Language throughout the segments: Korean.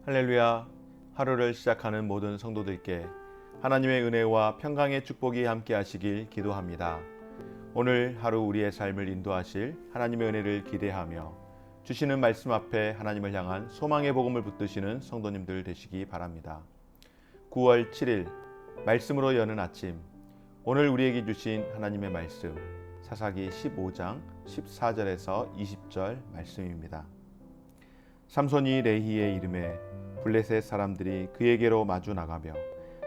할렐루야. 하루를 시작하는 모든 성도들께 하나님의 은혜와 평강의 축복이 함께 하시길 기도합니다. 오늘 하루 우리의 삶을 인도하실 하나님의 은혜를 기대하며 주시는 말씀 앞에 하나님을 향한 소망의 복음을 붙드시는 성도님들 되시기 바랍니다. 9월 7일 말씀으로 여는 아침, 오늘 우리에게 주신 하나님의 말씀 사사기 15장 14절에서 20절 말씀입니다. 삼손이 레히의 이름에 블레셋 사람들이 그에게로 마주 나가며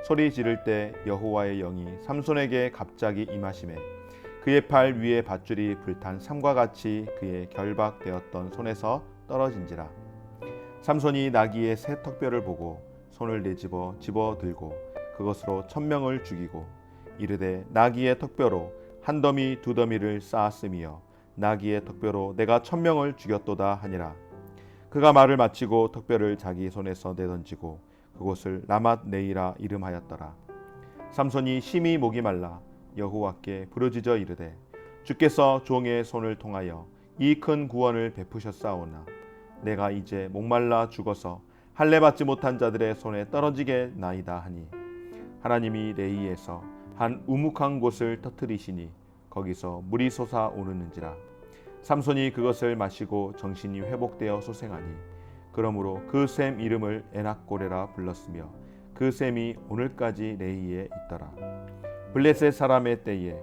소리 지를 때 여호와의 영이 삼손에게 갑자기 임하시매 그의 팔 위에 밧줄이 불탄 삼과 같이 그의 결박되었던 손에서 떨어진지라. 삼손이 나귀의 새 턱뼈를 보고 손을 내집어 집어들고 그것으로 1000명을 죽이고 이르되 나귀의 턱뼈로 한 더미 두 더미를 쌓았으며 나귀의 턱뼈로 내가 1000명을 죽였도다 하니라. 그가 말을 마치고 턱뼈를 자기 손에서 내던지고 그곳을 라맛 네이라 이름하였더라. 삼손이 심히 목이 말라 여호와께 부르짖어 이르되 주께서 종의 손을 통하여 이 큰 구원을 베푸셨사오나 내가 이제 목말라 죽어서 할례 받지 못한 자들의 손에 떨어지겠나이다 하니 하나님이 레이에서 한 우묵한 곳을 터뜨리시니 거기서 물이 솟아오르는지라. 삼손이 그것을 마시고 정신이 회복되어 소생하니 그러므로 그 샘 이름을 에낙고레라 불렀으며 그 샘이 오늘까지 레이에 있더라. 블레셋 사람의 때에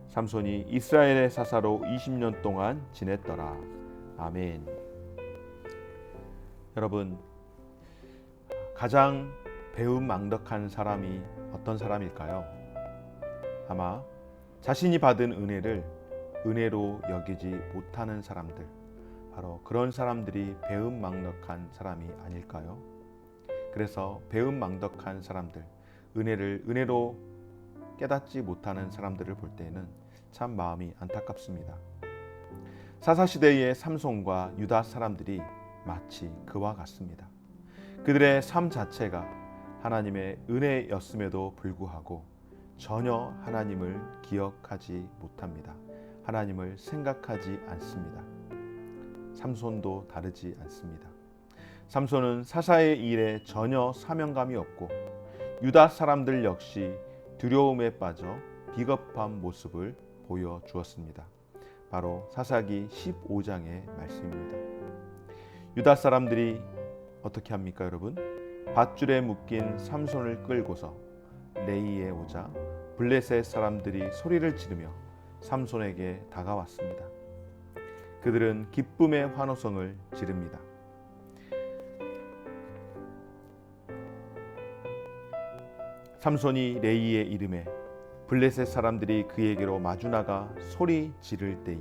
삼손이 이스라엘의 사사로 20년 동안 지냈더라. 아멘. 여러분, 가장 배은망덕한 사람이 어떤 사람일까요? 아마 자신이 받은 은혜를 은혜로 여기지 못하는 사람들, 바로 그런 사람들이 배은망덕한 사람이 아닐까요? 그래서 배은망덕한 사람들, 은혜를 은혜로 깨닫지 못하는 사람들을 볼 때에는 참 마음이 안타깝습니다. 사사시대의 삼손과 유다 사람들이 마치 그와 같습니다. 그들의 삶 자체가 하나님의 은혜였음에도 불구하고 전혀 하나님을 기억하지 못합니다. 하나님을 생각하지 않습니다. 삼손도 다르지 않습니다. 삼손은 사사의 일에 전혀 사명감이 없고 유다 사람들 역시 두려움에 빠져 비겁한 모습을 보여주었습니다. 바로 사사기 15장의 말씀입니다. 유다 사람들이 어떻게 합니까, 여러분? 밧줄에 묶인 삼손을 끌고서 레이에 오자 블레셋 사람들이 소리를 지르며 삼손에게 다가왔습니다. 그들은 기쁨의 환호성을 지릅니다. 삼손이 레이의 이름에 블레셋 사람들이 그에게로 마주 나가 소리 지를 때에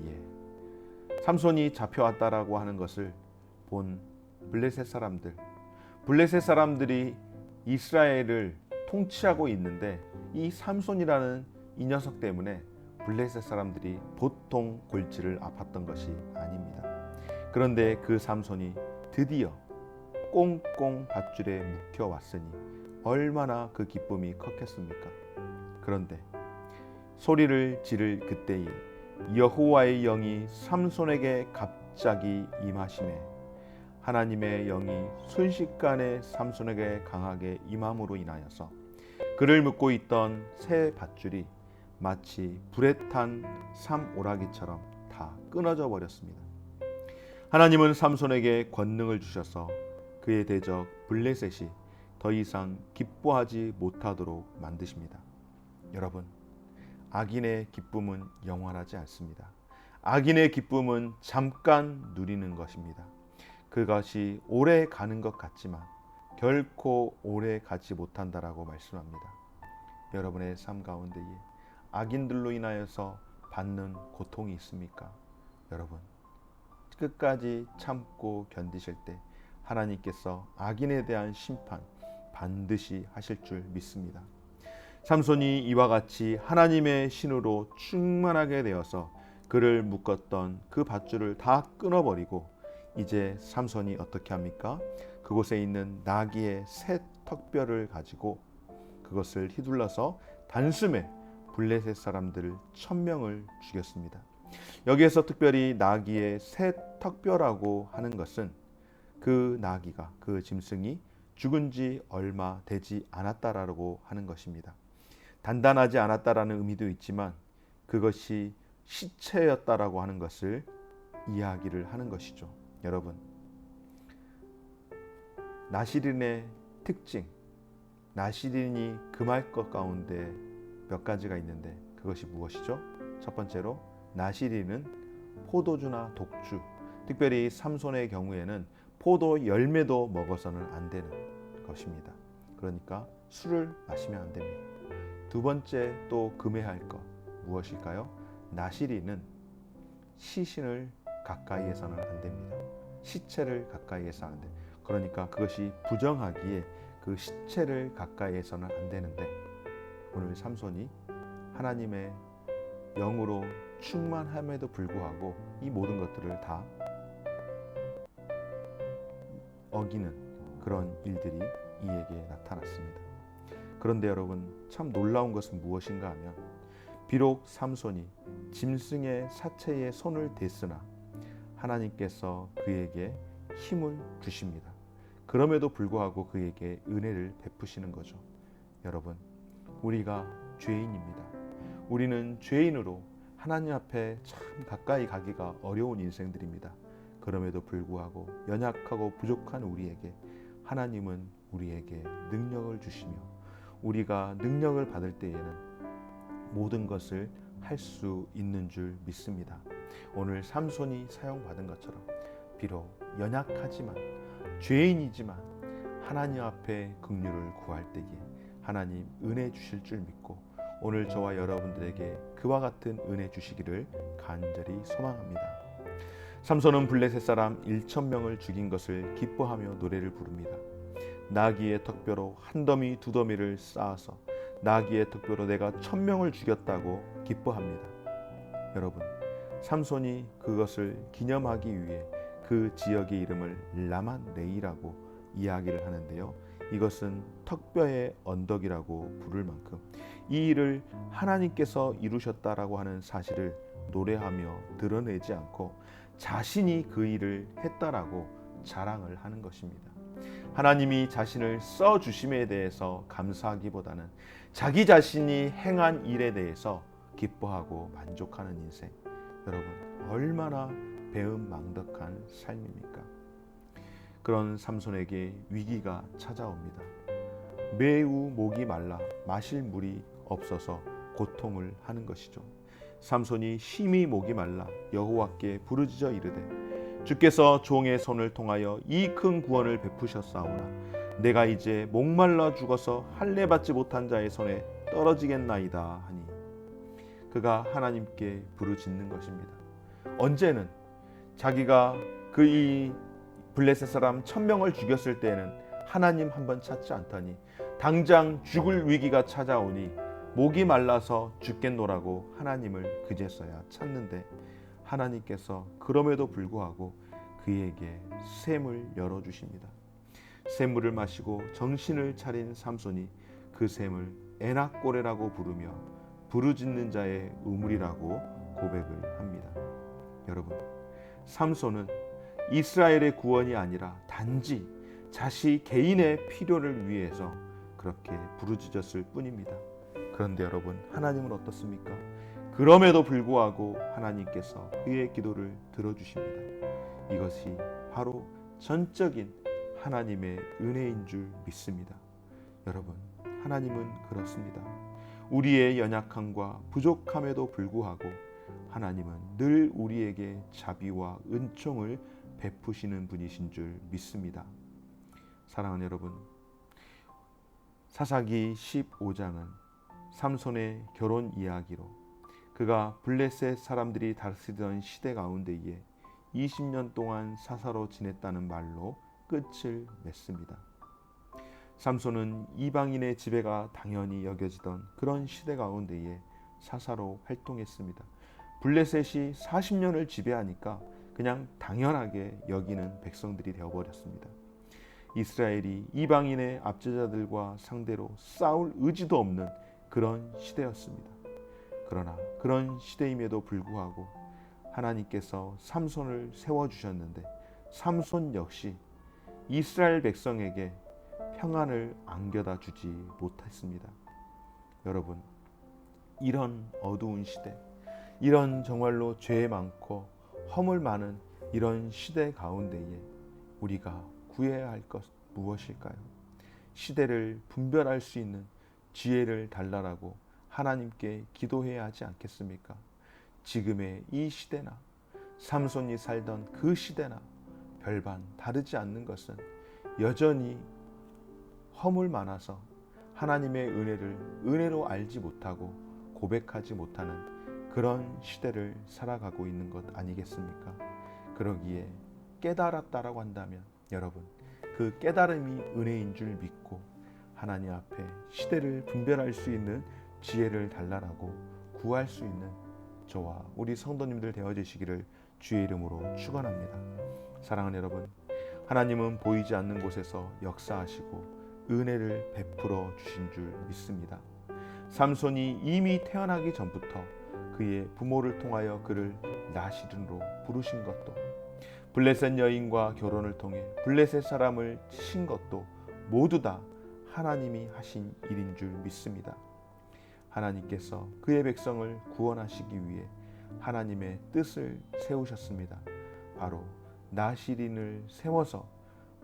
삼손이 잡혀왔다라고 하는 것을 본 블레셋 사람들이 이스라엘을 통치하고 있는데 이 삼손이라는 이 녀석 때문에 블레셋 사람들이 보통 골치를 아팠던 것이 아닙니다. 그런데 그 삼손이 드디어 꽁꽁 밧줄에 묵혀 왔으니 얼마나 그 기쁨이 컸겠습니까? 그런데 소리를 지를 그때에 여호와의 영이 삼손에게 갑자기 임하시매 하나님의 영이 순식간에 삼손에게 강하게 임함으로 인하여서 그를 묶고 있던 새 밧줄이 마치 불에 탄 삼오라기처럼 다 끊어져 버렸습니다. 하나님은 삼손에게 권능을 주셔서 그의 대적 블레셋이 더 이상 기뻐하지 못하도록 만드십니다. 여러분, 악인의 기쁨은 영원하지 않습니다. 악인의 기쁨은 잠깐 누리는 것입니다. 그것이 오래 가는 것 같지만 결코 오래 가지 못한다라고 말씀합니다. 여러분의 삶 가운데에 악인들로 인하여서 받는 고통이 있습니까? 여러분, 끝까지 참고 견디실 때 하나님께서 악인에 대한 심판 반드시 하실 줄 믿습니다. 삼손이 이와 같이 하나님의 신으로 충만하게 되어서 그를 묶었던 그 밧줄을 다 끊어버리고 이제 삼손이 어떻게 합니까? 그곳에 있는 나귀의 새 턱뼈를 가지고 그것을 휘둘러서 단숨에 블레셋 사람들을 1000명을 죽였습니다. 여기에서 특별히 나귀의 새 턱뼈라고 하는 것은 그 나귀가, 그 짐승이 죽은 지 얼마 되지 않았다라고 하는 것입니다. 단단하지 않았다라는 의미도 있지만 그것이 시체였다라고 하는 것을 이야기를 하는 것이죠. 여러분, 나시린의 특징, 나시린이 금할 것 가운데 몇 가지가 있는데 그것이 무엇이죠? 첫 번째로 나시린은 포도주나 독주, 특별히 삼손의 경우에는 포도 열매도 먹어서는 안 되는 것입니다. 그러니까 술을 마시면 안 됩니다. 두 번째 또 금해할 것 무엇일까요? 나시린은 시신을 가까이에서는 안 됩니다. 시체를 가까이에서 안 돼. 그러니까 그것이 부정하기에 그 시체를 가까이에서는 안 되는데 오늘 삼손이 하나님의 영으로 충만함에도 불구하고 이 모든 것들을 다 어기는 그런 일들이 이에게 나타났습니다. 그런데 여러분, 참 놀라운 것은 무엇인가 하면 비록 삼손이 짐승의 사체에 손을 댔으나 하나님께서 그에게 힘을 주십니다. 그럼에도 불구하고 그에게 은혜를 베푸시는 거죠. 여러분, 우리가 죄인입니다. 우리는 죄인으로 하나님 앞에 참 가까이 가기가 어려운 인생들입니다. 그럼에도 불구하고 연약하고 부족한 우리에게 하나님은 우리에게 능력을 주시며 우리가 능력을 받을 때에는 모든 것을 할 수 있는 줄 믿습니다. 오늘 삼손이 사용받은 것처럼 비록 연약하지만 죄인이지만 하나님 앞에 긍휼을 구할 때에 하나님 은혜 주실 줄 믿고 오늘 저와 여러분들에게 그와 같은 은혜 주시기를 간절히 소망합니다. 삼손은 블레셋 사람 1,000명을 죽인 것을 기뻐하며 노래를 부릅니다. 나귀의 턱뼈로 한 더미 두 더미를 쌓아서 나귀의 턱뼈로 내가 1,000명을 죽였다고 기뻐합니다. 여러분, 삼손이 그것을 기념하기 위해 그 지역의 이름을 라만레이라고 이야기를 하는데요. 이것은 턱뼈의 언덕이라고 부를 만큼 이 일을 하나님께서 이루셨다라고 하는 사실을 노래하며 드러내지 않고 자신이 그 일을 했다라고 자랑을 하는 것입니다. 하나님이 자신을 써주심에 대해서 감사하기보다는 자기 자신이 행한 일에 대해서 기뻐하고 만족하는 인생, 여러분 얼마나 배은망덕한 삶입니까? 그런 삼손에게 위기가 찾아옵니다. 매우 목이 말라 마실 물이 없어서 고통을 하는 것이죠. 삼손이 심히 목이 말라 여호와께 부르짖어 이르되 주께서 종의 손을 통하여 이 큰 구원을 베푸셨사오나 내가 이제 목말라 죽어서 할례 받지 못한 자의 손에 떨어지겠나이다 하니 그가 하나님께 부르짖는 것입니다. 언제는 자기가 그 이 블레셋 사람 1,000명을 죽였을 때는 하나님 한번 찾지 않더니 당장 죽을 위기가 찾아오니 목이 말라서 죽겠노라고 하나님을 그제서야 찾는데 하나님께서 그럼에도 불구하고 그에게 샘을 열어주십니다. 샘물을 마시고 정신을 차린 삼손이 그 샘을 에낙고레라고 부르며 부르짖는 자의 우물이라고 고백을 합니다. 여러분, 삼손은 이스라엘의 구원이 아니라 단지 자신 개인의 필요를 위해서 그렇게 부르짖었을 뿐입니다. 그런데 여러분, 하나님은 어떻습니까? 그럼에도 불구하고 하나님께서 그의 기도를 들어주십니다. 이것이 바로 전적인 하나님의 은혜인 줄 믿습니다. 여러분, 하나님은 그렇습니다. 우리의 연약함과 부족함에도 불구하고 하나님은 늘 우리에게 자비와 은총을 베푸시는 분이신 줄 믿습니다. 사랑하는 여러분, 사사기 15장은 삼손의 결혼 이야기로 그가 블레셋 사람들이 다스리던 시대 가운데에 20년 동안 사사로 지냈다는 말로 끝을 맺습니다. 삼손은 이방인의 지배가 당연히 여겨지던 그런 시대 가운데에 사사로 활동했습니다. 블레셋이 40년을 지배하니까 그냥 당연하게 여기는 백성들이 되어버렸습니다. 이스라엘이 이방인의 압제자들과 상대로 싸울 의지도 없는 그런 시대였습니다. 그러나 그런 시대임에도 불구하고 하나님께서 삼손을 세워주셨는데 삼손 역시 이스라엘 백성에게 평안을 안겨다 주지 못했습니다. 여러분, 이런 어두운 시대, 이런 정말로 죄 많고 허물 많은 이런 시대 가운데에 우리가 구해야 할 것 무엇일까요? 시대를 분별할 수 있는 지혜를 달라라고 하나님께 기도해야 하지 않겠습니까? 지금의 이 시대나 삼손이 살던 그 시대나 별반 다르지 않는 것은 여전히 허물 많아서 하나님의 은혜를 은혜로 알지 못하고 고백하지 못하는 그런 시대를 살아가고 있는 것 아니겠습니까? 그러기에 깨달았다라고 한다면 여러분, 그 깨달음이 은혜인 줄 믿고 하나님 앞에 시대를 분별할 수 있는 지혜를 달라라고 구할 수 있는 저와 우리 성도님들 되어지시기를 주의 이름으로 축원합니다. 사랑하는 여러분, 하나님은 보이지 않는 곳에서 역사하시고 은혜를 베풀어 주신 줄 믿습니다. 삼손이 이미 태어나기 전부터 그의 부모를 통하여 그를 나실인으로 부르신 것도, 블레셋 여인과 결혼을 통해 블레셋 사람을 치신 것도 모두 다 하나님이 하신 일인 줄 믿습니다. 하나님께서 그의 백성을 구원하시기 위해 하나님의 뜻을 세우셨습니다. 바로 나실인을 세워서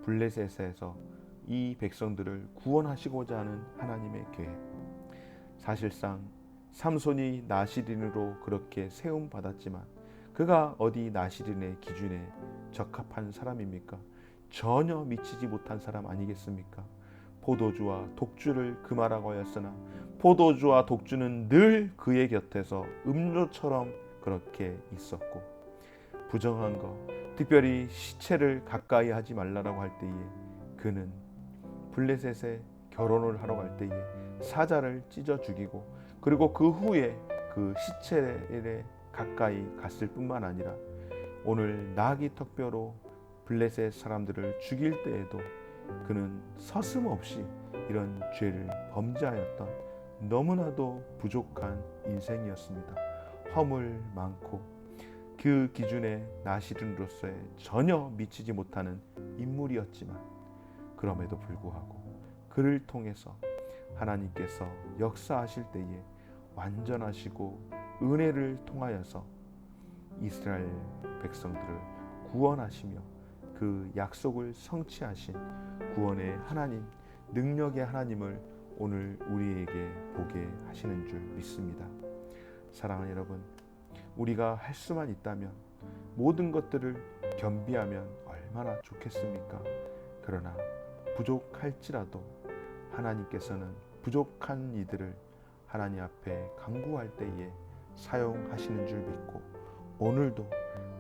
블레셋에서 이 백성들을 구원하시고자 하는 하나님의 계획. 사실상 삼손이 나실인으로 그렇게 세움 받았지만 그가 어디 나실인의 기준에 적합한 사람입니까? 전혀 미치지 못한 사람 아니겠습니까? 포도주와 독주를 금하라고 하였으나 포도주와 독주는 늘 그의 곁에서 음료처럼 그렇게 있었고, 부정한 것, 특별히 시체를 가까이 하지 말라라고 할 때에 그는 블레셋에 결혼을 하러 갈 때에 사자를 찢어 죽이고, 그리고 그 후에 그 시체에 가까이 갔을 뿐만 아니라 오늘 나귀 턱뼈로 블레셋 사람들을 죽일 때에도 그는 서슴없이 이런 죄를 범죄하였던 너무나도 부족한 인생이었습니다. 허물 많고 그 기준에 나실인으로서의 전혀 미치지 못하는 인물이었지만 그럼에도 불구하고 그를 통해서 하나님께서 역사하실 때에 완전하시고 은혜를 통하여서 이스라엘 백성들을 구원하시며 그 약속을 성취하신 구원의 하나님, 능력의 하나님을 오늘 우리에게 보게 하시는 줄 믿습니다. 사랑하는 여러분, 우리가 할 수만 있다면 모든 것들을 겸비하면 얼마나 좋겠습니까? 그러나 부족할지라도 하나님께서는 부족한 이들을 하나님 앞에 간구할 때에 사용하시는 줄 믿고 오늘도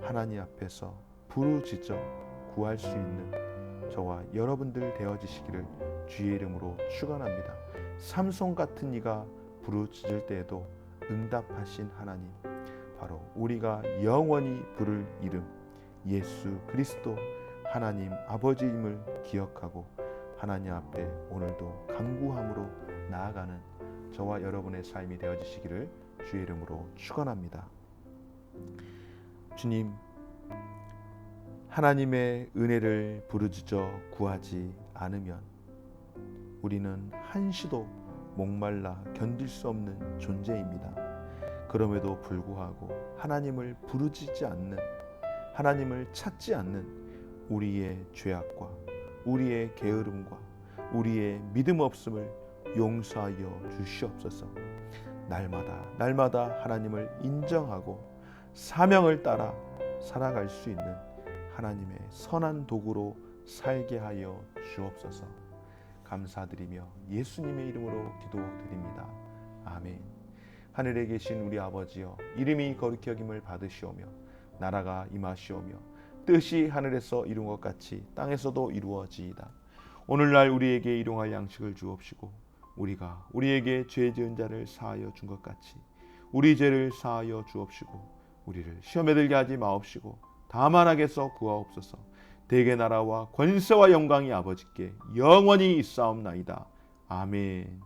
하나님 앞에서 부르짖어 구할 수 있는 저와 여러분들 되어지시기를 주의 이름으로 축원합니다. 삼손 같은 이가 부르짖을 때에도 응답하신 하나님, 바로 우리가 영원히 부를 이름 예수 그리스도 하나님 아버지임을 기억하고 하나님 앞에 오늘도 간구함으로 나아가는 저와 여러분의 삶이 되어지시기를 주의 이름으로 축원합니다. 주님, 하나님의 은혜를 부르짖어 구하지 않으면 우리는 한시도 목말라 견딜 수 없는 존재입니다. 그럼에도 불구하고 하나님을 부르짖지 않는, 하나님을 찾지 않는 우리의 죄악과 우리의 게으름과 우리의 믿음 없음을 용서하여 주시옵소서. 날마다 하나님을 인정하고 사명을 따라 살아갈 수 있는 하나님의 선한 도구로 살게 하여 주옵소서. 감사드리며 예수님의 이름으로 기도드립니다. 아멘. 하늘에 계신 우리 아버지여, 이름이 거룩히 여김을 받으시오며 나라가 임하시오며 뜻이 하늘에서 이룬 것 같이 땅에서도 이루어지이다. 오늘날 우리에게 일용할 양식을 주옵시고 우리가 우리에게 죄 지은 자를 사하여 준 것 같이 우리 죄를 사하여 주옵시고 우리를 시험에 들게 하지 마옵시고 다만 악에서 구하옵소서. 대개 나라와 권세와 영광이 아버지께 영원히 있사옵나이다. 아멘.